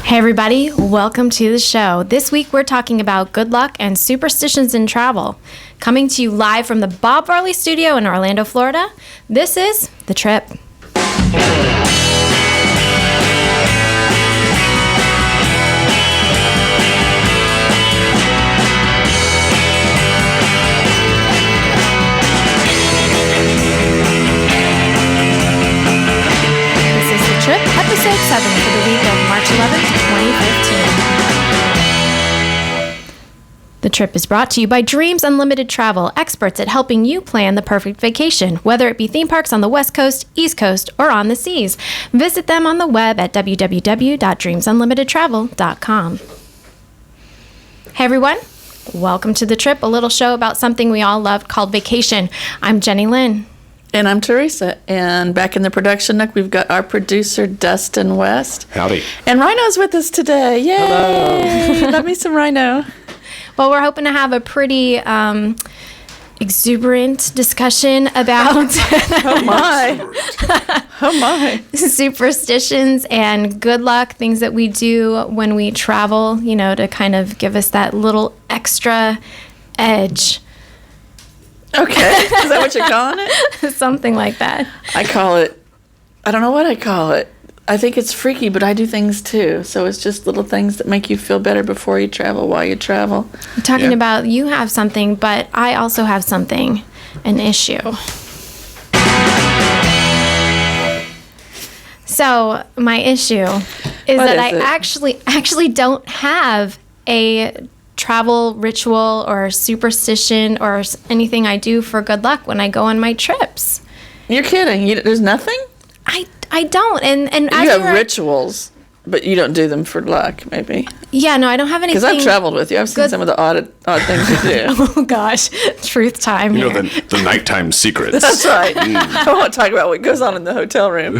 Hey everybody, welcome to the show. This week we're talking about good luck and superstitions in travel. Coming to you live from the Bob Varley studio in Orlando, Florida, this is The Trip. Trip, episode 7 for the week of March 11th, 2015. The Trip is brought to you by Dreams Unlimited Travel, experts at helping you plan the perfect vacation, whether it be theme parks on the West Coast, East Coast, or on the seas. Visit them on the web at www.dreamsunlimitedtravel.com. Hey everyone, welcome to The Trip, a little show about something we all love called vacation. I'm Jenny Lynn. And I'm Teresa. And back in the production nook, we've got our producer, Dustin West. Howdy. And Rhino's with us today. Yay! Hello. Love me some Rhino. Well, we're hoping to have a pretty exuberant discussion about oh my superstitions and good luck, things that we do when we travel, you know, to kind of give us that little extra edge. Okay. Is that what you're calling it? Something like that. I call it, I don't know what I call it. I think it's freaky, but I do things too. So it's just little things that make you feel better before you travel, while you travel. I'm talking about you have something, but I also have something, an issue. So my issue is that I actually don't have a travel ritual or superstition or anything I do for good luck when I go on my trips. You're kidding. There's nothing? I don't. And you have rituals, but you don't do them for luck, maybe. Yeah, no, I don't have anything. Because I've traveled with you. I've seen some of the odd things you do. Oh, gosh. Truth time. You know, the nighttime secrets. That's right. I won't talk about what goes on in the hotel room.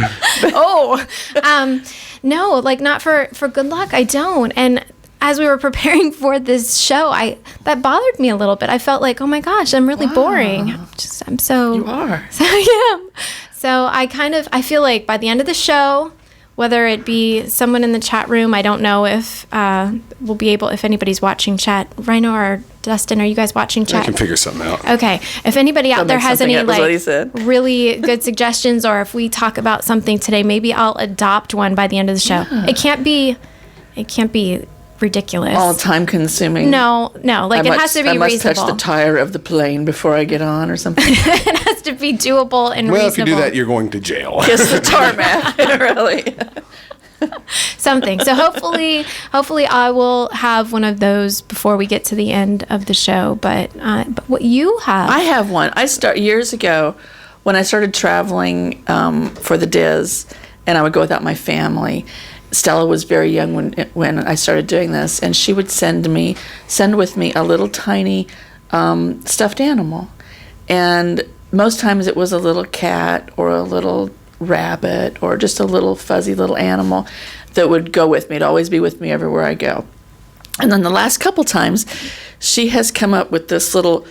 No, like not for good luck. I don't. And as we were preparing for this show, that bothered me a little bit. I felt like, oh my gosh, I'm really boring. You are. So I am. So I feel like by the end of the show, whether it be someone in the chat room, I don't know if we'll be able, if anybody's watching chat. Rhino or Dustin, are you guys watching chat? I can figure something out. Okay. If anybody out there has any really good suggestions, or if we talk about something today, maybe I'll adopt one by the end of the show. Yeah. It can't be ridiculous. All time consuming. No. Like it has to be reasonable. I must touch the tire of the plane before I get on or something. It has to be doable and reasonable. Well, if you do that, you're going to jail. Kiss the tarmac. Really. Something. So hopefully I will have one of those before we get to the end of the show. But what you have? I have one. Years ago when I started traveling for the Diz, and I would go without my family. Stella was very young when I started doing this, and she would send with me a little tiny stuffed animal. And most times it was a little cat or a little rabbit or just a little fuzzy little animal that would go with me. It'd always be with me everywhere I go. And then the last couple times, she has come up with this little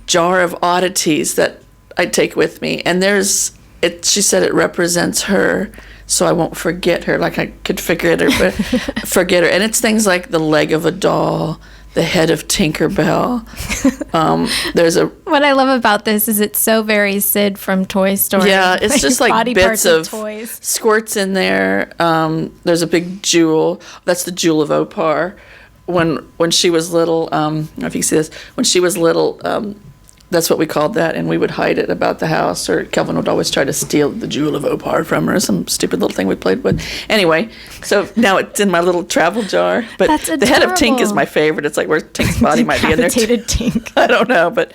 jar of oddities that I take with me. And she said it represents her, so I won't forget her, like I could forget her. And it's things like the leg of a doll, the head of Tinkerbell. What I love about this is it's so very Sid from Toy Story. Yeah, it's just like bits of toys. Squirts in there. There's a big jewel. That's the Jewel of Opar. When she was little, I don't know if you can see this, when she was little, that's what we called that, and we would hide it about the house, or Kelvin would always try to steal the Jewel of Opar from her, some stupid little thing we played with. Anyway, so now it's in my little travel jar. But that's the head of Tink is my favorite. It's like where Tink's body might be in there. Decapitated Tink. I don't know, but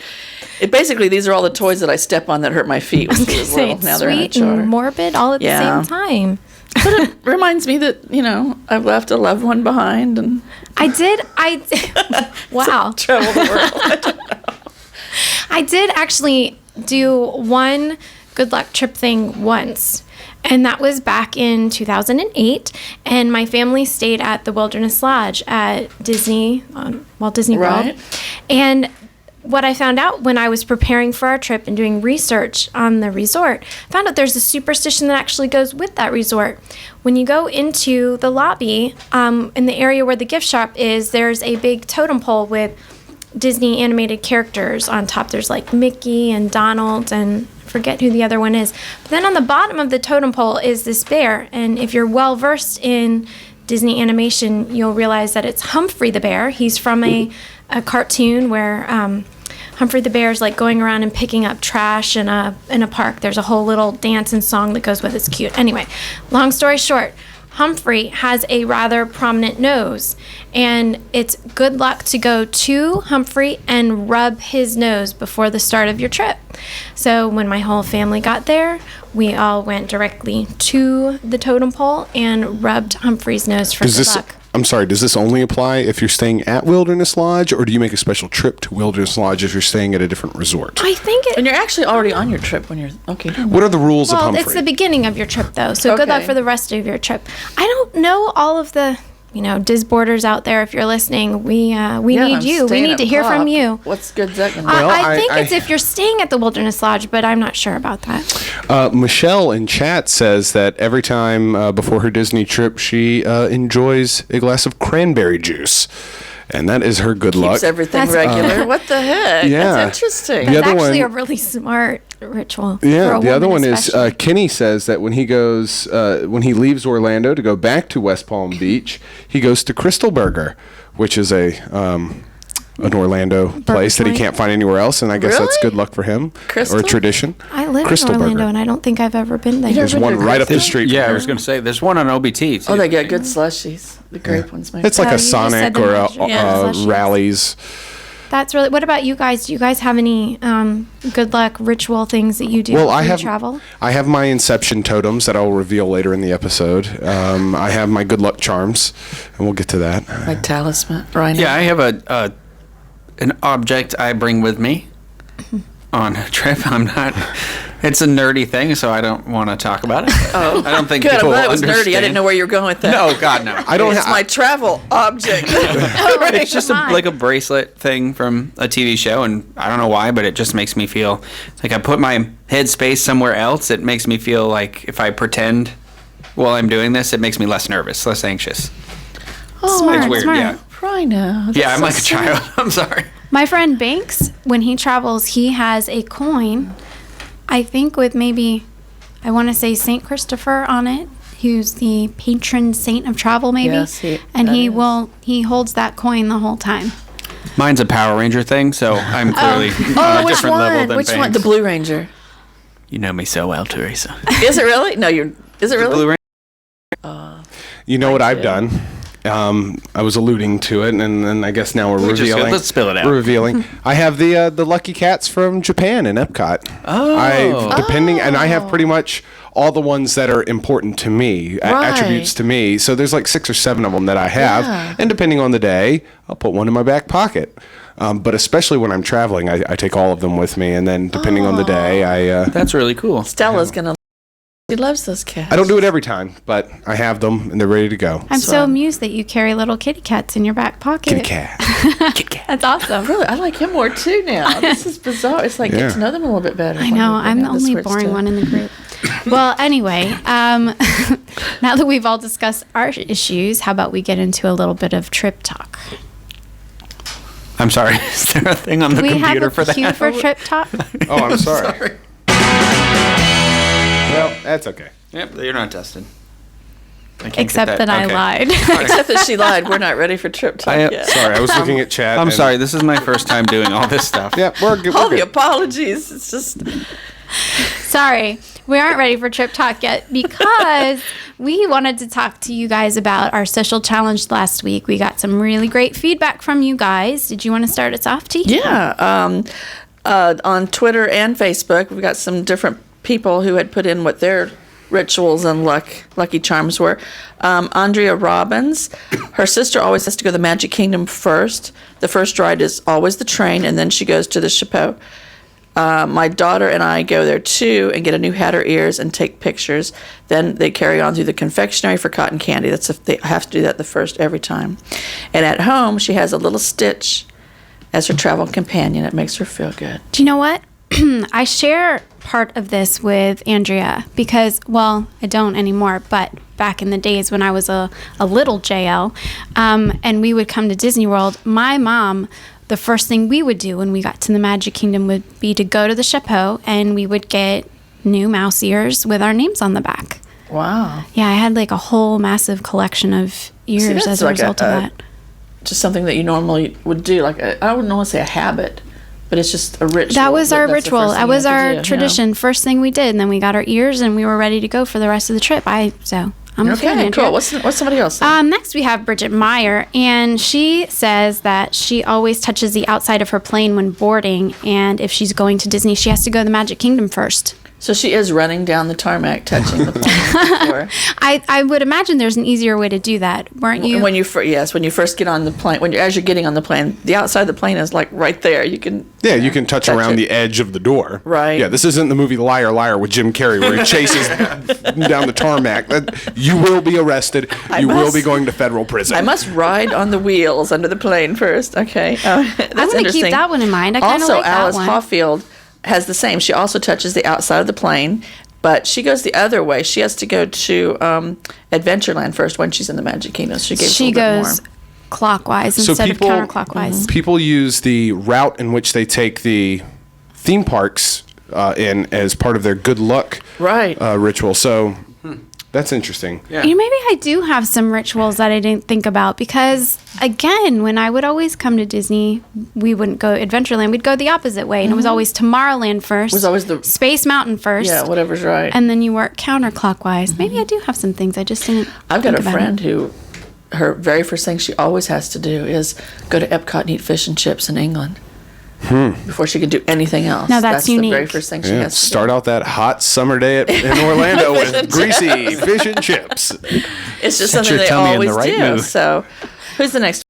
basically these are all the toys that I step on that hurt my feet. I was going to say, it's now sweet and morbid all at the same time. But it reminds me that, I've left a loved one behind. And I did. Wow. Travel the world. I don't know. I did actually do one good luck trip thing once, and that was back in 2008, and my family stayed at the Wilderness Lodge at Walt Disney World. And what I found out when I was preparing for our trip and doing research on the resort, I found out there's a superstition that actually goes with that resort. When you go into the lobby, in the area where the gift shop is, there's a big totem pole with Disney animated characters on top. There's like Mickey and Donald and I forget who the other one is. But then on the bottom of the totem pole is this bear. And if you're well versed in Disney animation, you'll realize that it's Humphrey the bear. He's from a cartoon where Humphrey the bear is like going around and picking up trash in a park. There's a whole little dance and song that goes with it. It's cute. Anyway, long story short, Humphrey has a rather prominent nose, and it's good luck to go to Humphrey and rub his nose before the start of your trip. So when my whole family got there, we all went directly to the totem pole and rubbed Humphrey's nose for good luck. I'm sorry, does this only apply if you're staying at Wilderness Lodge, or do you make a special trip to Wilderness Lodge if you're staying at a different resort? I think it... And you're actually already on your trip when you're... Okay. What are the rules of Humphrey? Well, it's the beginning of your trip, though, so good luck for the rest of your trip. I don't know all of the... Disboarders out there, if you're listening, we need you. We need to hear from you. What's good that going to Well, I think it's if you're staying at the Wilderness Lodge, but I'm not sure about that. Michelle in chat says that every time before her Disney trip, she enjoys a glass of cranberry juice. And that is her good luck. Keeps everything regular. What the heck? Yeah. That's interesting. That's actually a really smart ritual. Yeah, the other one is Kenny says that when he goes, when he leaves Orlando to go back to West Palm Beach, he goes to Crystal Burger, which is an Orlando place that he can't find anywhere else, and I guess that's good luck for him. Crystal? Or tradition. I live Crystal in Orlando, Burger. and I don't think I've ever been there. There's one right up the street. Yeah, I was going to say, there's one on OBT. Too. Oh, they get good slushies. The grape ones. It's like Oh, a Sonic or a Rallies. That's really... What about you guys? Do you guys have any good luck ritual things that you do when you travel? I have my Inception totems that I'll reveal later in the episode. I have my good luck charms, and we'll get to that. Like talisman, right? Yeah, I have an object I bring with me on a trip. It's a nerdy thing, so I don't want to talk about it. Oh, I don't think good. I'm people glad it was understand. nerdy. I didn't know where you were going with that. No, God, no. It's my travel object. It's just like a bracelet thing from a TV show, and I don't know why, but it just makes me feel like I put my headspace somewhere else. It makes me feel like if I pretend while I'm doing this, it makes me less nervous, less anxious. Oh, Smart, it's weird, smart. yeah. Rhino. Yeah, I'm like a child. I'm sorry. My friend Banks, when he travels, he has a coin, I think with maybe, I want to say St. Christopher on it, who's the patron saint of travel, maybe. Yes, he holds that coin the whole time. Mine's a Power Ranger thing, so I'm clearly on a which different level one? than Which one? Banks. The Blue Ranger. You know me so well, Teresa. Is it really? No, is it really? Blue Ranger. You know what I've done? I was alluding to it, and then I guess now we're revealing. Let's spill it out. We're revealing. I have the Lucky Cats from Japan in Epcot. And I have pretty much all the ones that are important to me, attributes to me. So there's like 6 or 7 of them that I have, and depending on the day, I'll put one in my back pocket. But especially when I'm traveling, I take all of them with me, and then depending on the day, That's really cool. Stella's gonna. She loves those cats. I don't do it every time, but I have them and they're ready to go. I'm so amused that you carry little kitty cats in your back pocket. Kitty cat. Kit Kat. That's awesome. Really, I like him more too now. This is bizarre. It's like get to know them a little bit better. I know. I'm the only boring one in the group. Well, anyway, now that we've all discussed our issues, how about we get into a little bit of trip talk? I'm sorry. Is there a thing on the We have computer a for cue that? for trip talk. Oh, I'm sorry. Well, that's okay. Yep, you're not tested. Except that I lied. Except that she lied. We're not ready for trip talk yet. Sorry, I was looking at chat. I'm and- sorry. This is my first time doing all this stuff. Yeah, we're good. All We're the good. apologies. It's just. Sorry, we aren't ready for trip talk yet because we wanted to talk to you guys about our social challenge last week. We got some really great feedback from you guys. Did you want to start us off, T? Yeah. On Twitter and Facebook, we've got some different people who had put in what their rituals and lucky charms were. Andrea Robbins, her sister always has to go to the Magic Kingdom first. The first ride is always the train, and then she goes to the chapeau. My daughter and I go there too and get a new hat or ears and take pictures. Then they carry on through the confectionery for cotton candy. They have to do that the first every time. And at home, she has a little stitch as her travel companion. It makes her feel good. Do you know what? I share part of this with Andrea because, well, I don't anymore, but back in the days when I was a little JL, and we would come to Disney World, my mom, the first thing we would do when we got to the Magic Kingdom would be to go to the Chapeau, and we would get new mouse ears with our names on the back. Wow. Yeah, I had like a whole massive collection of ears as a result of that. Just something that you normally would do, like I wouldn't want to say a habit, but it's just a ritual. That was our ritual. That was our tradition. First thing we did, and then we got our ears, and we were ready to go for the rest of the trip. I'm a fan, Andrea. Cool. What's somebody else? Next we have Bridget Meyer, and she says that she always touches the outside of her plane when boarding, and if she's going to Disney, she has to go to the Magic Kingdom first. So she is running down the tarmac, touching the plane before. I would imagine there's an easier way to do that, weren't you? When you first get on the plane, as you're getting on the plane, the outside of the plane is like right there. You can you can touch around the edge of the door. Right. Yeah, this isn't the movie Liar Liar with Jim Carrey where he chases down the tarmac. You will be arrested. You will be going to federal prison. I must ride on the wheels under the plane first. Okay. I'm going to keep that one in mind. I kind of like that one. Also, Alice Hawfield has the same. She also touches the outside of the plane, but she goes the other way. She has to go to Adventureland first when she's in the Magic Kingdom. So she goes clockwise instead of counterclockwise. People use the route in which they take the theme parks in as part of their good luck ritual. So that's interesting. Yeah. Maybe I do have some rituals that I didn't think about because, again, when I would always come to Disney, we wouldn't go Adventureland. We'd go the opposite way, and it was always Tomorrowland first. It was always the Space Mountain first. Yeah, whatever's right. And then you work counterclockwise. Mm-hmm. Maybe I do have some things I just didn't. I've got a friend who, her very first thing she always has to do is go to Epcot and eat fish and chips in England. Before she can do anything else. No, that's unique. The very first thing she has to start out that hot summer day in Orlando with greasy fish and chips. It's just something they always do. So, who's the next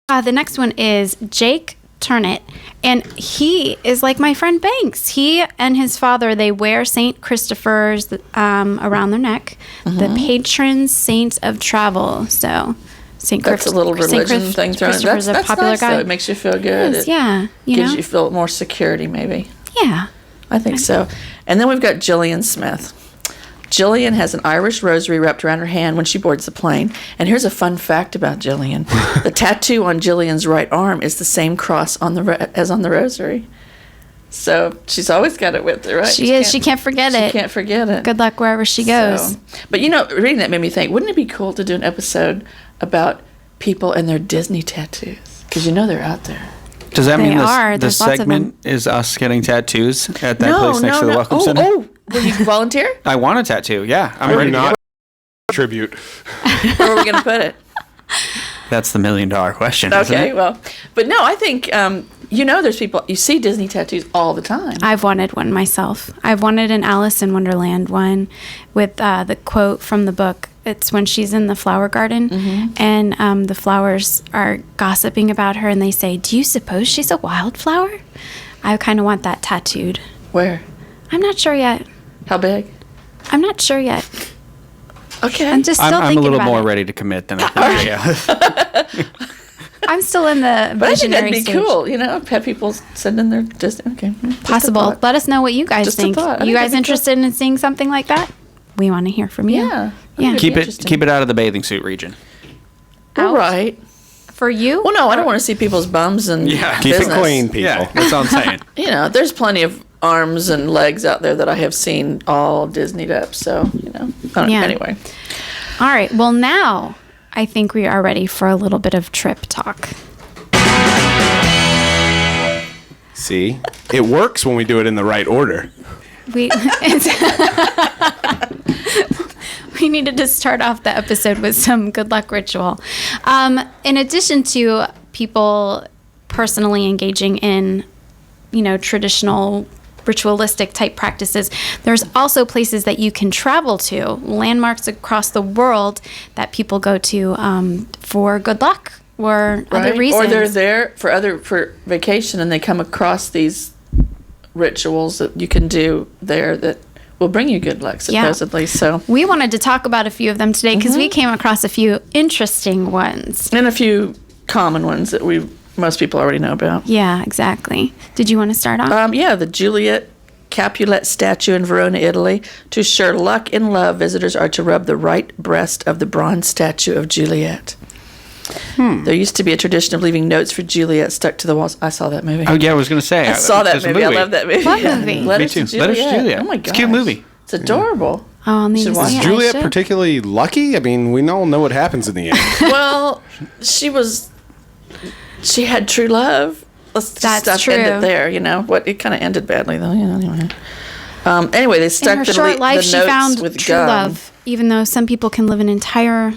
one? The next one is Jake Turnett, and he is like my friend Banks. He and his father, they wear St. Christopher's around their neck, the patron saint of travel. So... That's a little religion thing thrown in. That's a popular nice, guy. It makes you feel good. It gives you feel more security, maybe. Yeah. I think so. And then we've got Jillian Smith. Jillian has an Irish rosary wrapped around her hand when she boards the plane. And here's a fun fact about Jillian. The tattoo on Jillian's right arm is the same cross as on the rosary. So she's always got it with her, right? She can't forget it. She can't forget it. Good luck wherever she goes. But reading that made me think, wouldn't it be cool to do an episode about people and their Disney tattoos? Because they're out there. Does that mean the segment is us getting tattoos at that place next to the Welcome Center? Oh, will you volunteer? I want a tattoo, yeah. I'm ready to tribute. Where are we going to put it? That's the $1 million question. Okay, well, but no, I think there's people, you see Disney tattoos all the time. I've wanted one myself. I've wanted an Alice in Wonderland one with the quote from the book. It's when she's in the flower garden, and the flowers are gossiping about her, and they say, "Do you suppose she's a wildflower?" I kind of want that tattooed. Where? I'm not sure yet. How big? I'm not sure yet. Okay. I'm just still thinking about it. I'm a little more ready to commit than I think. Yeah. I'm still in the visionary But I think that'd be stage. Cool, have people send in their Disney. Okay. Possible. Let us know what you guys think. You guys interested in seeing something like that? We want to hear from you. Yeah. Keep it out of the bathing suit region. All right. For you? Well, no, I don't want to see people's bums and keep it clean, people. Yeah, that's all I'm saying. There's plenty of arms and legs out there that I have seen all Disneyed up. So anyway. All right. Well, now I think we are ready for a little bit of trip talk. See, it works when we do it in the right order. We needed to start off the episode with some good luck ritual. In addition to people personally engaging in, traditional ritualistic type practices, there's also places that you can travel to, landmarks across the world that people go to for good luck or other reasons. Or they're there for vacation and they come across these rituals that you can do there that will bring you good luck, supposedly. Yeah. So we wanted to talk about a few of them today because we came across a few interesting ones and a few common ones that we most people already know about. Yeah, exactly. Did you want to start off? Yeah, the Juliet Capulet statue in Verona, Italy. To assure luck in love, visitors are to rub the right breast of the bronze statue of Juliet. There used to be a tradition of leaving notes for Juliet stuck to the walls. I saw that movie. Oh yeah, I was gonna say. I saw that movie. I love that movie. What movie? Letters Me too. to Juliet. Letters to Juliet. Oh my It's a god, cute movie. It's adorable. Oh, I'll need Should to watch see it. it. Is I Juliet should. particularly lucky? I mean, we all know what happens in the end. Well, she had true love. Let's That's just true. end it there. It kind of ended badly though. Anyway. Anyway, they stuck In her the short life, the she notes found with true gum. love, even though some people can live an entire,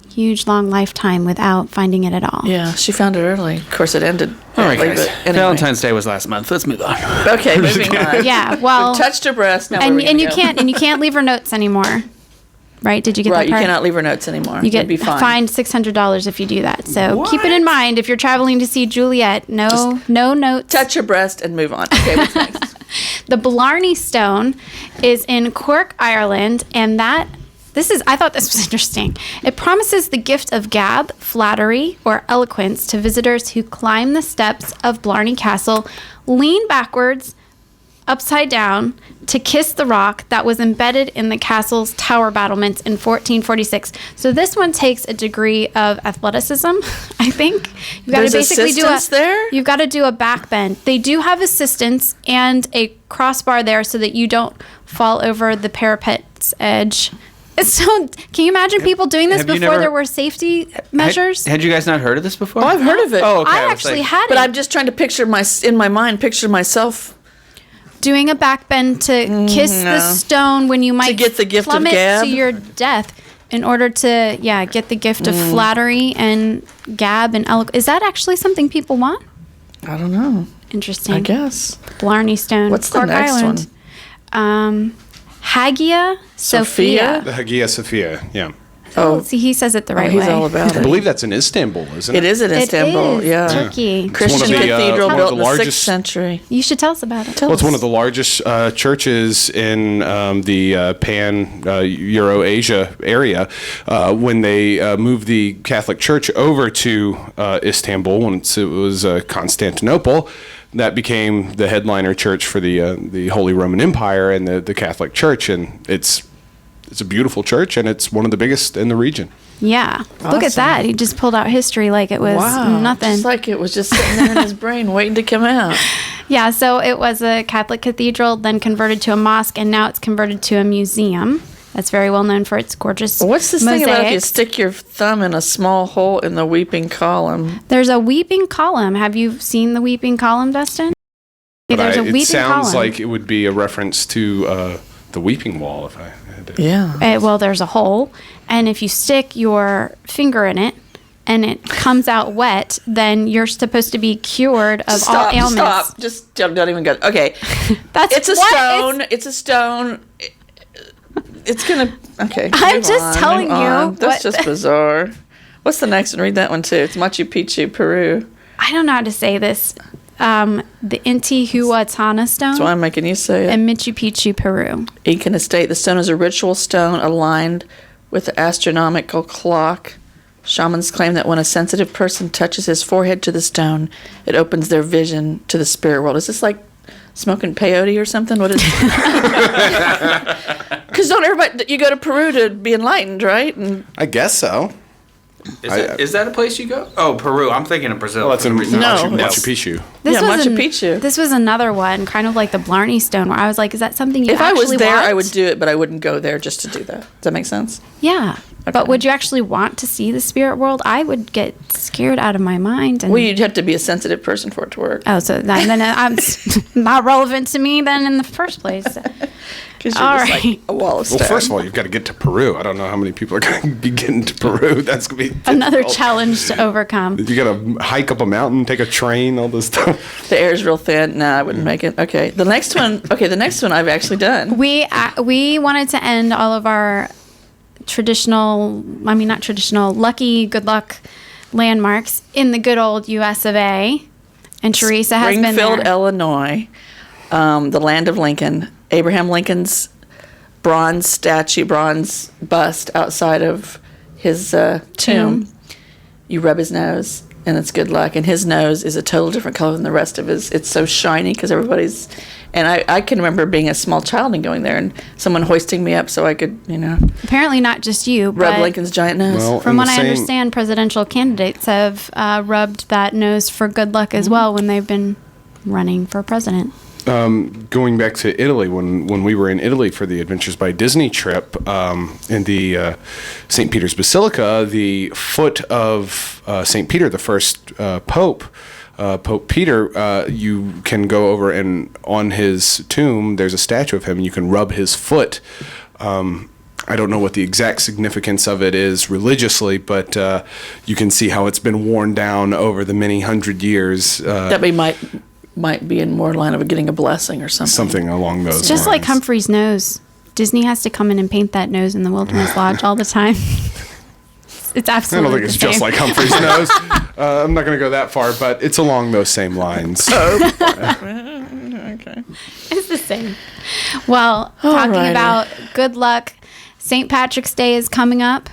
huge, long lifetime without finding it at all. Yeah, she found it early. Of course, it ended. All right, badly, guys. but anyway. Valentine's Day was last month. Let's move on. Okay, moving on. Yeah, well, We touched her breast. Now and where are we and you gonna go? can't leave her notes anymore, right? Did you get Right, that you part? cannot leave her notes anymore. You get It'd be fine. fined $600 if you do that. So keep it in mind if you're traveling to see Juliet. No notes. Touch her breast and move on. Okay, what's next? The Blarney Stone is in Cork, Ireland, and I thought this was interesting. It promises the gift of gab, flattery, or eloquence to visitors who climb the steps of Blarney Castle, lean backwards, upside down, to kiss the rock that was embedded in the castle's tower battlements in 1446. So this one takes a degree of athleticism, I think. You've got There's to basically assistance there? You've got to do a back bend. They do have assistance and a crossbar there so that you don't fall over the parapet's edge. So, can you imagine people doing this Have you before never- there were safety measures? Had you guys not heard of this before? Oh, I've heard of it. Oh, okay. I was actually like- had But it. I'm just trying to picture myself Doing a back bend to kiss the stone when you might get the gift of plummet gab? to your death in order to get the gift of flattery and gab and eloquence. Is that actually something people want? I don't know. Interesting. I guess. Blarney Stone. What's the Cork next Island. Hagia Sophia. The Hagia Sophia, yeah. Oh, See, he says it the right he's way. all about I it. believe that's in Istanbul, isn't it? It is in It Istanbul. is, Yeah. Turkey. Christian It's one of the, cathedral one of built the in the 6th largest- century. You should tell us about it. Tell Well, it's us. one of the largest churches in the Euro-Asia area. When they moved the Catholic Church over to Istanbul, once it was Constantinople, that became the headliner church for the Holy Roman Empire and the Catholic Church. And it's a beautiful church, and it's one of the biggest in the region. Yeah. Look at Awesome. that. He just pulled out history like it was Wow. nothing. Just like it was just sitting there in his brain waiting to come out. Yeah, so it was a Catholic cathedral, then converted to a mosque, and now it's converted to a museum. That's very well known for its gorgeous What's this thing about if you mosaics. stick your thumb in a small hole in the weeping column? There's a weeping column. Have you seen the weeping column, Dustin? Yeah, But there's a weeping it sounds column. like it would be a reference to the Weeping Wall, if I had to. Yeah. Well, there's a hole, and if you stick your finger in it and it comes out wet, then you're supposed to be cured of all ailments. Stop. Just don't even go. Okay. That's It's a what stone. It's a stone. It's going to. Okay. I'm move just telling move you on. That's what- just bizarre. What's the next one? Read that one too. It's Machu Picchu, Peru. I don't know how to say this. The Intihuatana stone That's why I'm making you say it. in Machu Picchu, Peru. Incan estate. The stone is a ritual stone aligned with the astronomical clock. Shamans claim that when a sensitive person touches his forehead to the stone, it opens their vision to the spirit world. Is this like smoking peyote or something? What is it? Because don't everybody, you go to Peru to be enlightened, right? And I guess so. Is that a place you go? Oh, Peru. I'm thinking of Brazil. Well, that's in No. Machu Picchu. This Yeah, was Machu Picchu. This was another one, kind of like the Blarney Stone, where I was like, "Is that something you if I actually was there, want?" I would do it, but I wouldn't go there just to do that. Does that make sense? Yeah, but would you actually want to see the spirit world? I would get scared out of my mind. And Well, you'd have to be a sensitive person for it to work. oh, so then I'm not relevant to me then in the first place. Because you're All just right. like a wall of stone. Well, first of all, you've got to get to Peru. I don't know how many people are going to be getting to Peru. That's going to be Another difficult. challenge to overcome. You got to hike up a mountain, take a train, all this stuff. The air's real thin. Nah, I wouldn't make it. Okay, the next one. Okay, the next one I've actually done. We wanted to end all of our not traditional, lucky, good luck landmarks in the good old U.S. of A. And Teresa has been Springfield, there. Illinois, the land of Lincoln. Abraham Lincoln's bronze bust outside of his tomb. You rub his nose, and it's good luck. And his nose is a total different color than the rest of his. It's so shiny because everybody's. And I can remember being a small child and going there and someone hoisting me up so I could, Apparently not just you, rub but Lincoln's giant nose. Well, from what I understand, presidential candidates have rubbed that nose for good luck as well when they've been running for president. Going back to Italy, when we were in Italy for the Adventures by Disney trip, in the St. Peter's Basilica, the foot of St. Peter, the first Pope, Pope Peter, you can go over and on his tomb, there's a statue of him, and you can rub his foot. I don't know what the exact significance of it is religiously, but you can see how it's been worn down over the many hundred years. That might be in more line of getting a blessing or something. Something along those lines. It's just like Humphrey's nose. Disney has to come in and paint that nose in the Wilderness Lodge all the time. It's absolutely I don't think it's just like Humphrey's nose. I'm not going to go that far, but it's along those same lines. Okay. It's the same. Well, talking about good luck, St. Patrick's Day is coming up.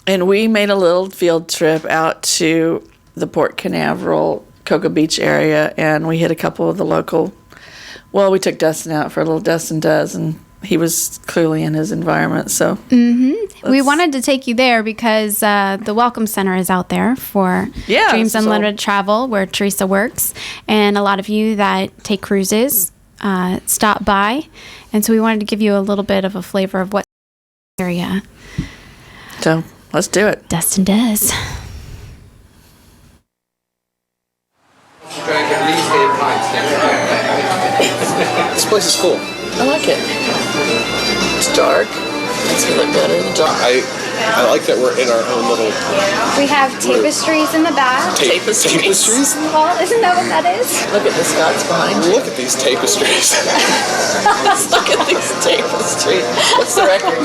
And we made a little field trip out to the Port Canaveral, Cocoa Beach area, and we hit a couple of the local. Well, we took Dustin out for a little Dustin Does, and he was clearly in his environment. So we wanted to take you there because the Welcome Center is out there for Dreams Unlimited Travel, where Teresa works, and a lot of you that take cruises stop by, and so we wanted to give you a little bit of a flavor of what area. So let's do it. Dustin does. This place is cool. I like it. It's dark. Makes me look better in the dark. I like that we're in our own little... We have tapestries in the back. Tapestries? Well, isn't that what that is? Look at the Scots behind you. Look at these tapestries. Look at these tapestries. What's the record?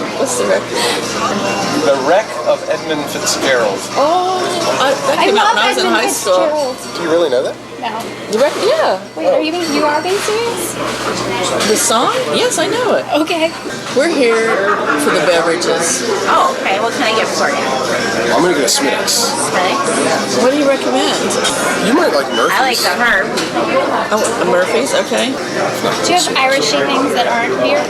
The Wreck of Edmund Fitzgerald. Oh, that came out when I was in high school. Do you really know that? No. The record? Yeah. Wait, you are being serious? The song? Yes, I know it. Okay. We're here for the beverages. Oh, okay. What can I get for you? I'm going to get a Smith's. Okay. What do you recommend? You might like Murphy's. I like the herb. Oh, the Murphy's? Okay. Do you have Irishy things that aren't beer?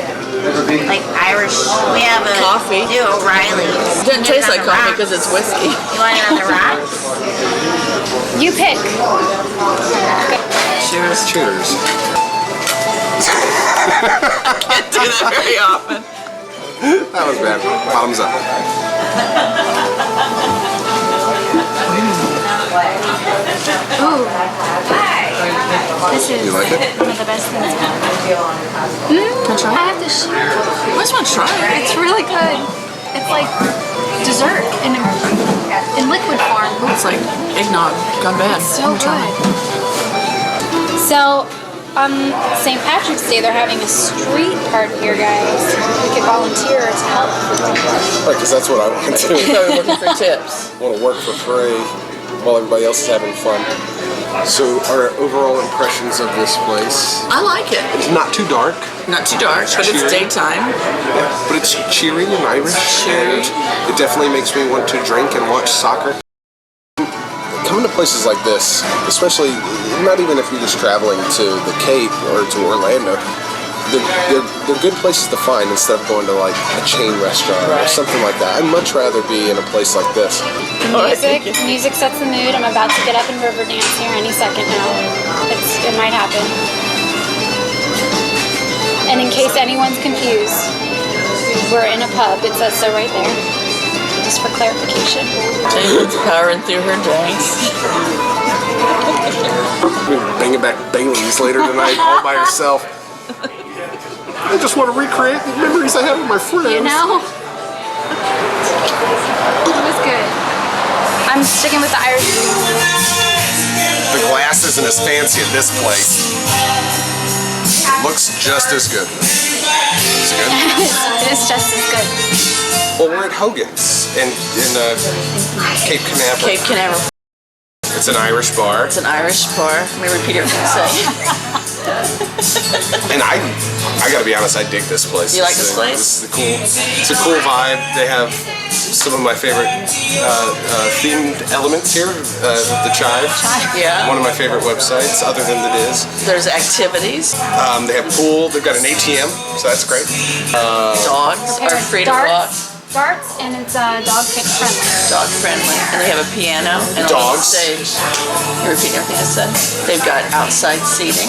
Like Irish. We have a Coffee. New O'Reilly's. It doesn't taste like coffee because it's whiskey. You want it on the rocks? You pick. Cheers. Cheers. Can't do that very often. That was bad. Bottoms up. Ooh. This is You like it? one of the best things ever. I have to share. I just want to try it. It's really good. It's like dessert in liquid form. It's like eggnog gone bad. So good. So, on St. Patrick's Day, they're having a street party here, guys. We could volunteer to help. Right, because that's what I want to do. Probably looking for tips. I want to work for free while everybody else is having fun. So, our overall impressions of this place? I like it. It's not too dark. Not too dark, but it's daytime. Yeah, but it's cheery and Irish. Cheery. And it definitely makes me want to drink and watch soccer. Coming to places like this, especially not even if you're just traveling to the Cape or to Orlando, they're good places to find instead of going to like a chain restaurant or something like that. I'd much rather be in a place like this. Music sets the mood. I'm about to get up and river dance here any second now. It might happen. And in case anyone's confused, we're in a pub. It says so right there. Just for clarification. Jane's powering through her drinks. We're bringing back Bailey's later tonight all by herself. I just want to recreate the memories I have with my friends. You know? It was good. I'm sticking with the Irish cream. The glass isn't as fancy at this place. Looks just as good. Is it good? It's just as good. Well, we're at Hogan's in Cape Canaveral. Cape Canaveral. It's an Irish bar. It's an Irish bar. Let me repeat everything you say. And I gotta be honest, I dig this place. You like this place? It's a cool vibe. They have some of my favorite themed elements here. The Chive. Yeah. One of my favorite websites, other than the Diz. There's activities. They have pool. They've got an ATM, so that's great. Dogs are free to walk. Darts, and it's dog friendly. Dog friendly. And they have a piano and a little Dogs. stage. You repeat everything I said? They've got outside seating.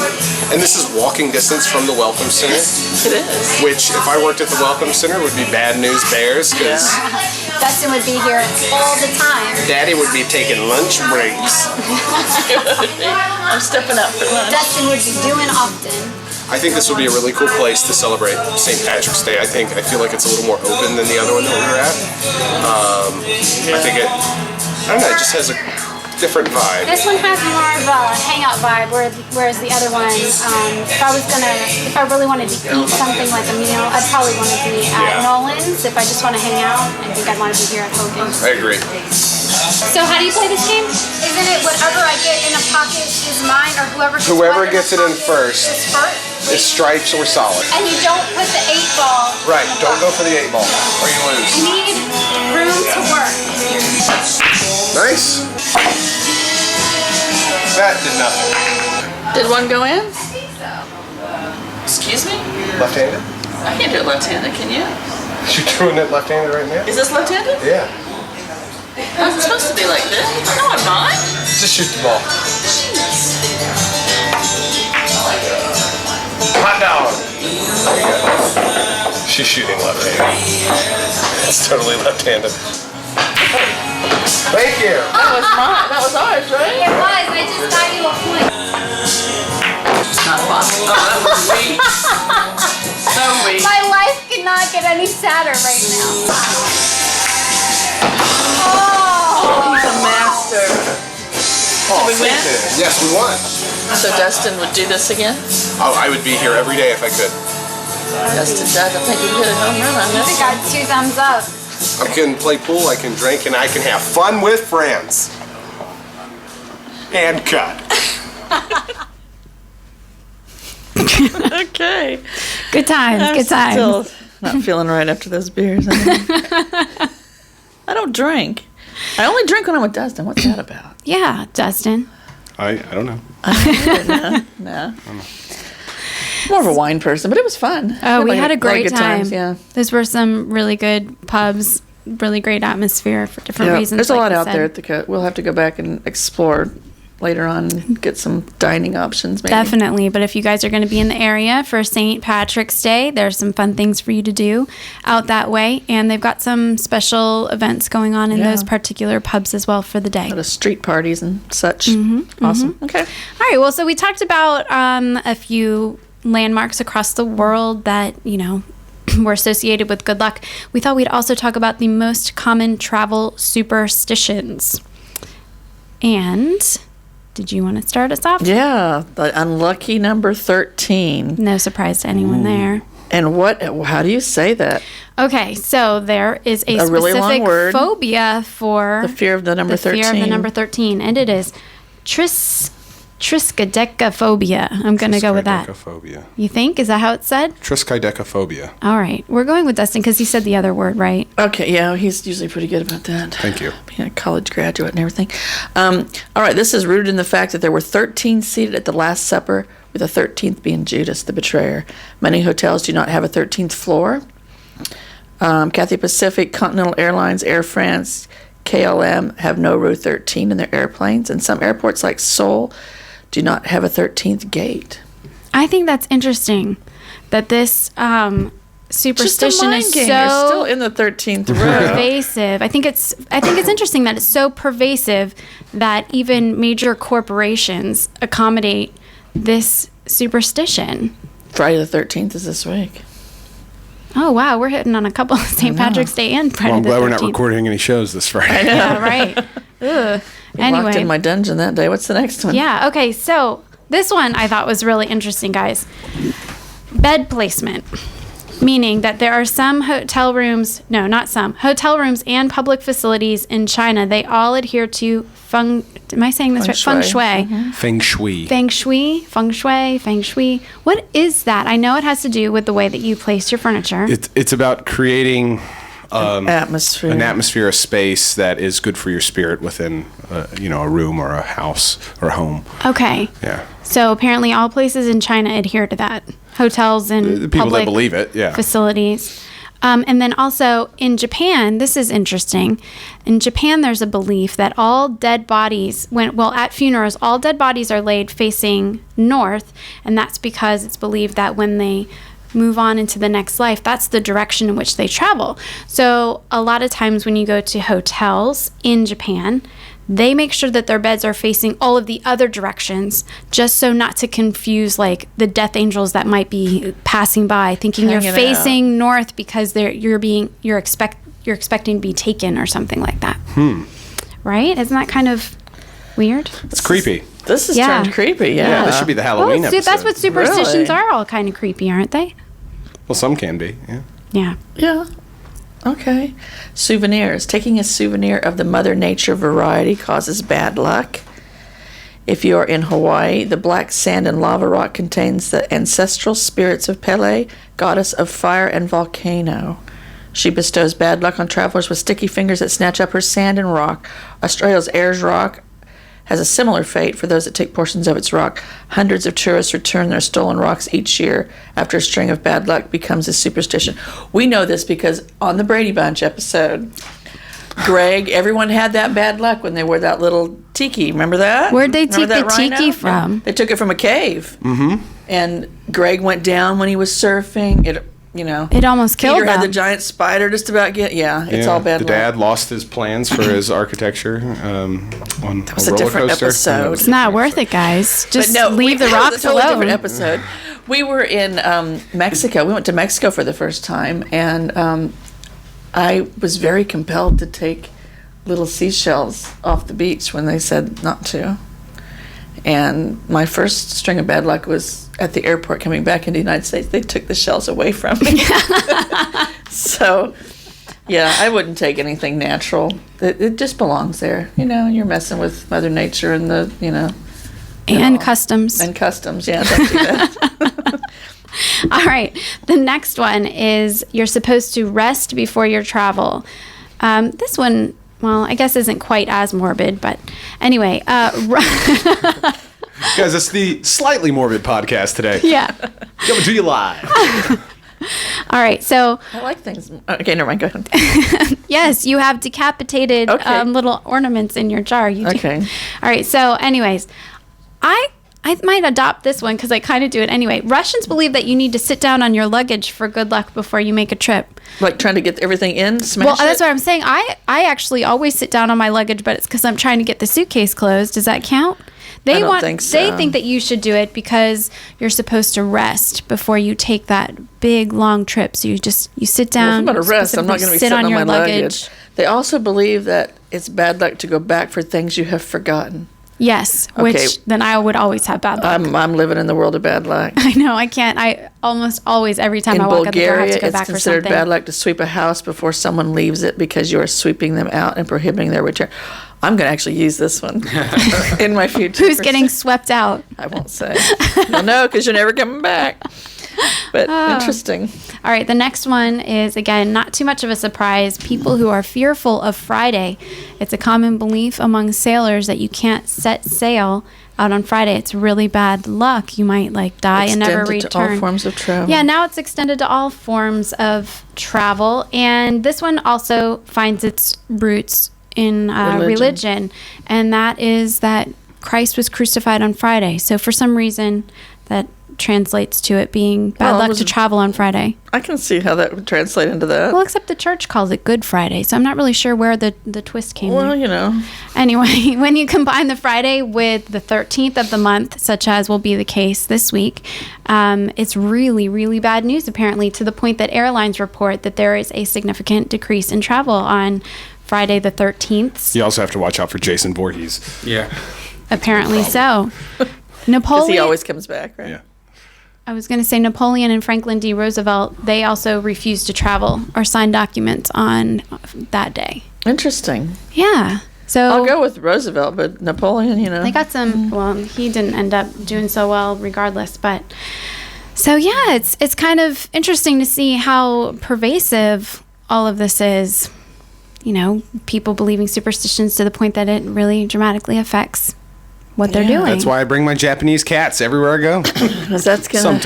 And this is walking distance from the Welcome Center. It is. Which, if I worked at the Welcome Center, would be bad news bears, because Dustin would be here all the time. Daddy would be taking lunch breaks. I'm stepping up for lunch. Dustin would be doing often. I think this would be a really cool place to celebrate St. Patrick's Day. I feel like it's a little more open than the other one that we were at. I think it just has a different vibe. This one has more of a hangout vibe, whereas the other one, if I really wanted to eat something like a meal, I'd probably want to be at Nolan's. If I just want to hang out, I think I'd want to be here at Hogan's. I agree. So how do you play this game? Isn't it whatever I get in a pocket is mine, or Whoever gets it in first is first? is stripes or solid. And you don't put the 8-ball. Right, don't go for the 8 ball or you lose. I need room to work. Nice. That did nothing. Did one go in? Excuse me? Left-handed? I can't do it left-handed, can you? You're doing it left-handed right now? Is this left-handed? Yeah. How's it supposed to be like this? No, I'm not. Just shoot the ball. Hot dog. There you go. She's shooting left-handed. It's totally left-handed. Thank you. That was mine. That was ours, right? It was. I just got you a point. Not possible. Oh, that was weak. So weak. My life could not get any sadder right now. Oh, he's a master. Oh, Did we win? Yes, we won. So Dustin would do this again? Oh, I would be here every day if I could. Dustin does. I think you hit a home run on this. I got 2 thumbs up. I can play pool, I can drink, and I can have fun with friends. And cut. Okay. Good times. Good times. Still not feeling right after those beers. I don't drink. I only drink when I'm with Dustin. What's that about? Yeah, Dustin. I don't know. No. More of a wine person, but it was fun. Oh, we had a lot of great good time. times, yeah. Those were some really good pubs, really great atmosphere for different Yeah, reasons. there's a like lot you out said. there at the coast. We'll have to go back and explore later on and get some dining options, maybe. Definitely. But if you guys are going to be in the area for St. Patrick's Day, there's some fun things for you to do out that way. And they've got some special events going on in those particular pubs as well for the day. A lot of street parties and such. Awesome. Okay. All right. Well, so we talked about a few landmarks across the world that, were associated with good luck. We thought we'd also talk about the most common travel superstitions. And did you want to start us off? Yeah, the unlucky number 13. No surprise to anyone there. And how do you say that? Okay, so there is a A really long specific word. phobia for The fear of the number 13. fear of the number 13, and it is triskaidekaphobia. I'm going to go with that. Triskaidekaphobia. You think? Is that how it's said? Triskaidekaphobia. All right. We're going with Dustin because he said the other word, right? Okay, yeah, he's usually pretty good about that. Thank you. Being a college graduate and everything. All right, this is rooted in the fact that there were 13 seated at the Last Supper, with the 13th being Judas, the betrayer. Many hotels do not have a 13th floor. Cathay Pacific, Continental Airlines, Air France, KLM have no row 13 in their airplanes, and some airports like Seoul do not have a 13th gate. I think that's interesting that this superstition is You're so still in the 13th row. pervasive. I think it's interesting that it's so pervasive that even major corporations accommodate this superstition. Friday the 13th is this week. Oh wow, we're hitting on a couple of St. Patrick's Day and Friday Well, I'm the glad 13th. we're not recording any shows this Friday. Yeah, right. Ugh. Locked in Anyway, my dungeon that day. What's the next one? yeah. Okay, so this one I thought was really interesting, guys. Bed placement. Meaning that there are some hotel rooms and public facilities in China. They all adhere to am I saying this right? Feng shui. Mm-hmm. Feng shui. Feng shui. Feng shui. Feng shui. What is that? I know it has to do with the way that you place your furniture. It's about creating an atmosphere, a space that is good for your spirit within, a room or a house or a home. Okay. Yeah. So apparently all places in China adhere to that. Hotels and the people public that believe it, yeah. facilities. And then also in Japan, this is interesting. In Japan, there's a belief that all dead bodies, at funerals, all dead bodies are laid facing north. And that's because it's believed that when they move on into the next life, that's the direction in which they travel. So a lot of times when you go to hotels in Japan, they make sure that their beds are facing all of the other directions, just so not to confuse like the death angels that might be passing by, thinking you're facing north because you're expecting to be taken or something like that. Right? Isn't that kind of weird? It's creepy. This is turned creepy. Yeah, this should be the Halloween episode. That's what superstitions are, all kind of creepy, aren't they? Well, some can be. Yeah. Yeah. Yeah. Okay. Souvenirs. Taking a souvenir of the Mother Nature variety causes bad luck. If you are in Hawaii, the black sand and lava rock contains the ancestral spirits of Pele, goddess of fire and volcano. She bestows bad luck on travelers with sticky fingers that snatch up her sand and rock. Australia's Ayers Rock has a similar fate for those that take portions of its rock. Hundreds of tourists return their stolen rocks each year after a string of bad luck becomes a superstition. We know this because on the Brady Bunch episode, Greg, everyone had that bad luck when they wore that little tiki. Remember that? Where'd they take the tiki from? Yeah. They took it from a cave. Mm-hmm. And Greg went down when he was surfing. It almost killed Peter them. had the giant spider just about it's all bad luck. The dad lost his plans for his architecture on That was a a roller different coaster. episode. It's not worth it, guys. Just leave the rocks It's a totally alone. different episode. We were in Mexico. We went to Mexico for the first time, and I was very compelled to take little seashells off the beach when they said not to. And my first string of bad luck was at the airport coming back into the United States. They took the shells away from me. So, yeah, I wouldn't take anything natural. It just belongs there. You're messing with Mother Nature and and customs. And customs, yeah. Don't do that. All right. The next one is you're supposed to rest before your travel. This one, well, I guess isn't quite as morbid, but anyway. Guys, it's the slightly morbid podcast today. Yeah. Coming to you live. All right. So. I like things. Okay, never mind. Go ahead. Yes, you have decapitated little ornaments in your jar. You do. Okay. All right. So, anyways, I might adopt this one because I kind of do it anyway. Russians believe that you need to sit down on your luggage for good luck before you make a trip. Like trying to get everything in, smash Well, that's what I'm saying. I actually always sit down on my luggage, but it's because I'm trying to get the suitcase closed. Does that count? I don't think so. They think that you should do it because you're supposed to rest before you take that big long trip. So you sit down. Well, if I'm going to rest, I'm not going to be sitting on my luggage. They also believe that it's bad luck to go back for things you have forgotten. Yes, which then I would always have bad luck. I'm living in the world of bad luck. I know, I can't. I almost always, every time I walk out the door, I have to go back for something. In Bulgaria, it's considered bad luck to sweep a house before someone leaves it because you are sweeping them out and prohibiting their return. I'm going to actually use this one in my future. Who's getting swept out? I won't say. No, because you're never coming back. But interesting. All right, the next one is, again, not too much of a surprise. People who are fearful of Friday. It's a common belief among sailors that you can't set sail out on Friday. It's really bad luck. You might die and never return. Extended to all forms of travel. Yeah, now it's extended to all forms of travel. And this one also finds its roots in religion. And that is that Christ was crucified on Friday. So for some reason, that translates to it being bad luck to travel on Friday. I can see how that would translate into that. Well, except the church calls it Good Friday, so I'm not really sure where the twist came in. Well, Anyway, when you combine the Friday with the 13th of the month, such as will be the case this week, it's really, really bad news, apparently, to the point that airlines report that there is a significant decrease in travel on Friday the 13th. You also have to watch out for Jason Voorhees. Yeah. Apparently so. Because Napoleon. he always comes back, right? Yeah. I was going to say Napoleon and Franklin D. Roosevelt, they also refused to travel or sign documents on that day. Interesting. Yeah. So I'll go with Roosevelt, but Napoleon, they got some, well, he didn't end up doing so well regardless, but so yeah, it's kind of interesting to see how pervasive all of this is. People believing superstitions to the point that it really dramatically affects what they're doing. That's why I bring my Japanese cats everywhere I go. That's gonna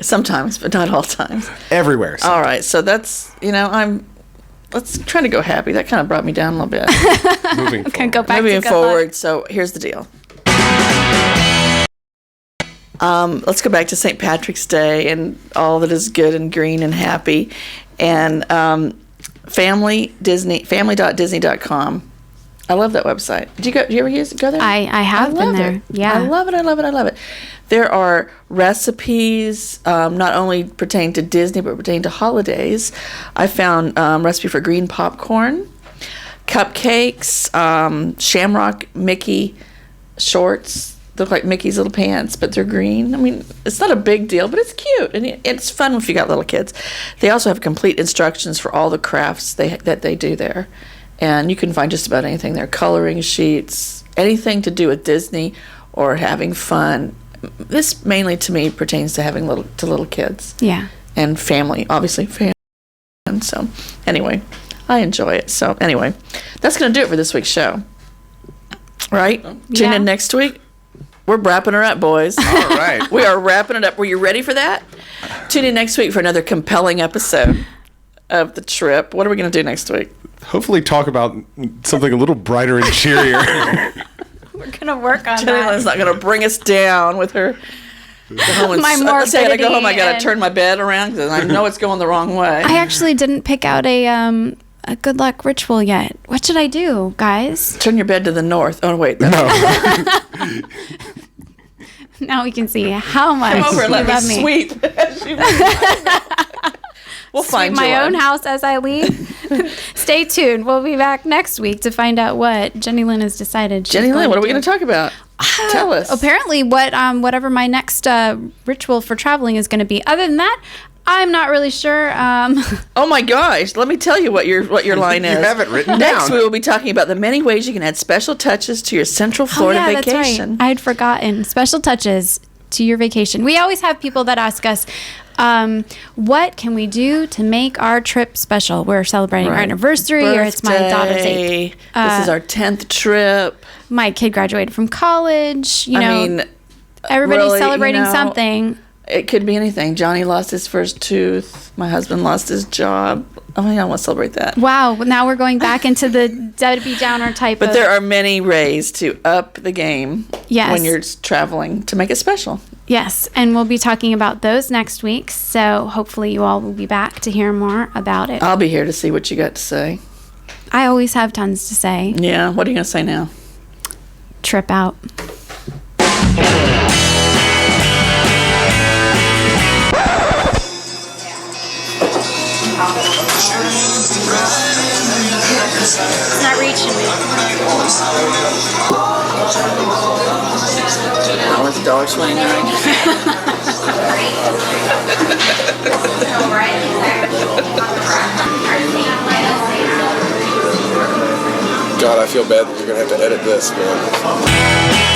sometimes, but not all times. Everywhere. Sometimes. All right, so that's let's try to go happy. That kind of brought me down a little bit. Moving forward. Go back Moving to forward. So here's the deal. Let's go back to St. Patrick's Day and all that is good and green and happy, and family.disney.com. I love that website. Do you ever go there? I have been there. Yeah. I love it. There are recipes, not only pertain to Disney, but pertain to holidays. I found recipe for green popcorn, cupcakes, Shamrock Mickey shorts. Look like Mickey's little pants, but they're green. I mean, it's not a big deal, but it's cute, and it's fun if you got little kids. They also have complete instructions for all the crafts that they do there. And you can find just about anything there. Coloring sheets, anything to do with Disney or having fun. This mainly, to me, pertains to having little kids. Yeah. And family, obviously. Family. And so, anyway, I enjoy it. So, anyway, that's going to do it for this week's show. Right? Tune in next week. We're wrapping her up, boys. All right. We are wrapping it up. Were you ready for that? Tune in next week for another compelling episode of the trip. What are we going to do next week? Hopefully talk about something a little brighter and cheerier. We're going to work on Jenny Lynn's not going to bring us down with her. My morbidity. I got to go home. I got to turn my bed around because I know it's going the wrong way. I actually didn't pick out a good luck ritual yet. What should I do, guys? Turn your bed to the north. Oh, wait. No. Now we can see how much Come over and you let love me me. sweep. We'll find my you own one. house as I leave. Stay tuned. We'll be back next week to find out what Jenny Lynn has decided. Jenny Lynn, what are we going to talk about? Tell us. Apparently, whatever my next ritual for traveling is going to be. Other than that, I'm not really sure. Oh my gosh! Let me tell you what your line is. You have it written Next, down. we will be talking about the many ways you can add special touches to your Central Florida vacation. That's right. I had forgotten special touches to your vacation. We always have people that ask us, what can we do to make our trip special? We're celebrating our anniversary, or it's my daughter's 8th. This is our 10th trip. My kid graduated from college. I mean, everybody's really, celebrating something. It could be anything. Johnny lost his first tooth. My husband lost his job. I mean, I want to celebrate that. Wow. Now we're going back into the Debbie Downer type But there are many ways to up the game when you're traveling to make it special. Yes. And we'll be talking about those next week. So hopefully you all will be back to hear more about it. I'll be here to see what you got to say. I always have tons to say. Yeah. What are you going to say now? Trip out. It's not reaching me. Oh, it's $1.29. God, I feel bad that you're going to have to edit this, man.